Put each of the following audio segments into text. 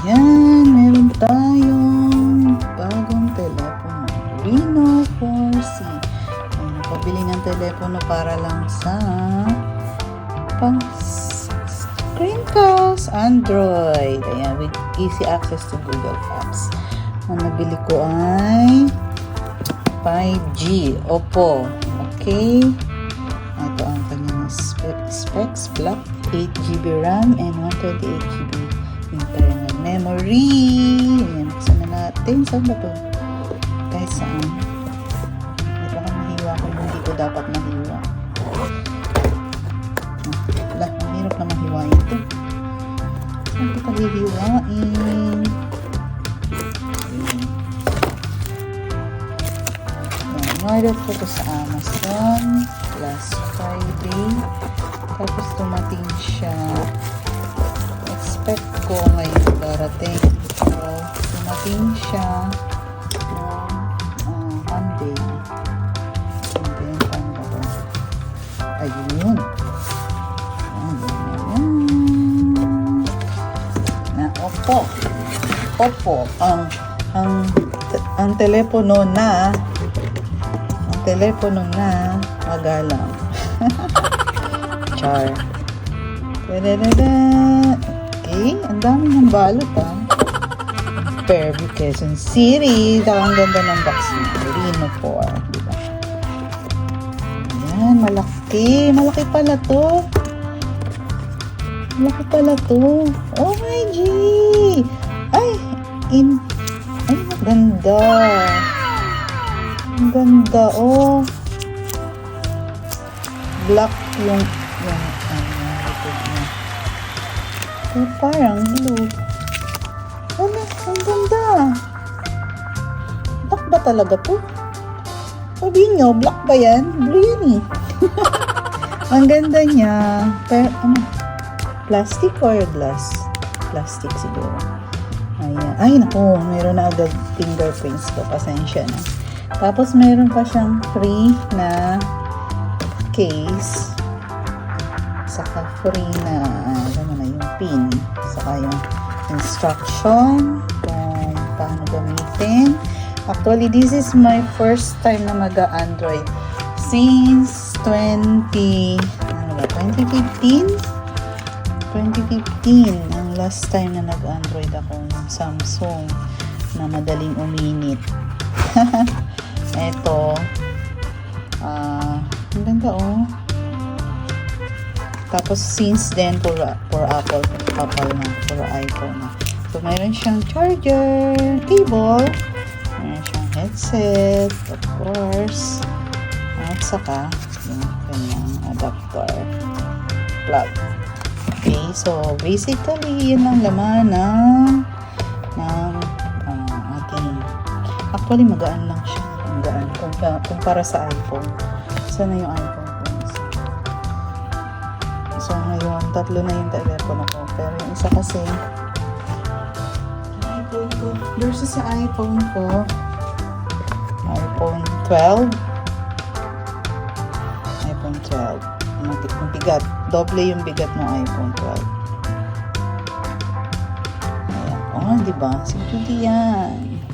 Ayan, meron tayong bagong telepono. Reno 4C. Ayan, napabili ng telepono para lang sa pang screencast Android. Ayan, with easy access to Google Apps. Ang nabili ko ay 5G Oppo. Okay. Ito ang kanyang specs. Black, 8GB RAM and 128GB internal memory. Ayan, buksan na natin. Saan ba ito? Kahit saan. Ito ka mahiwa kung hindi ko dapat mahiwa. Wala, mahirap na mahiwain ito. Saan ito pahihiwain? Order ko ito sa Amazon last Friday. Tapos dumating siya. Expect ko ngayon darating. So, dumating siya noong Monday. And then, paano ba ito? Ayun. Ayan. Na Oppo. Ang telepono na magalang. Char. Da-da-da-da. Okay, ang dami ng balot Fairview, Quezon City. Ang ganda ng box niya. Reno 4. Diba? Ayan, malaki. Malaki pala to. OMG! Ay, ganda. Ang ganda, oh. Black yung likod niya. So, parang blue. Ano, ang ganda. Black ba talaga to? Sabihin nyo, black ba yan? Blue yan eh. Ang ganda niya. Pero, plastic or glass? Plastic siguro. Ayan. Ay, naku, meron na agad fingerprints ko. Pasensya na. Tapos, meron pa siyang free na case. Saka free na, yung pin. Saka yung instruction kung paano gamitin. Actually, this is my first time na mag-Android since 2015? 2015 ang last time na nag-Android ako ng Samsung na madaling uminit. Eto, ang ganda oh. Tapos since then for Apple na, for iPhone na. So mayroon siyang charger, cable, mayroon siyang headset, of course, at saka yung kanyang adapter plug. Okay, so basically yun ang laman ng ating, actually magaan lang siya, magaan kumpara sa iPhone. Sana yung iPhone ko. So ngayon, 3 na yung telepono ko, pero yung isa kasi iPhone ko versus sa iPhone ko, iPhone 12. Ang bigat, doble yung bigat ng iPhone 12. Ayan, diba? Sige yan.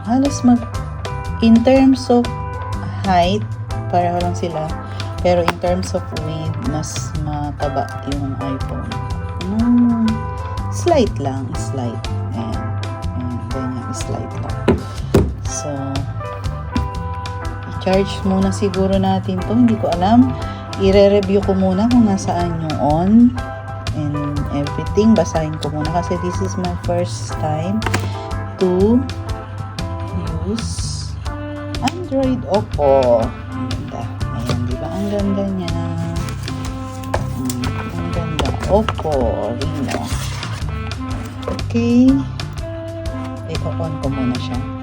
Halos in terms of height, pareho lang sila. Pero in terms of weight, mas mataba yung iPhone. Slight lang. Ayan. Ganyan, slight lang. So, i-charge muna siguro natin to. Hindi ko alam. I-review ko muna kung nasaan yung on and everything. Basahin ko muna kasi this is my first time to use Android Oppo. Ang ganda. Ayan, di ba? Ang ganda niya. Oppo Reno. Okay. I-on ko muna siya.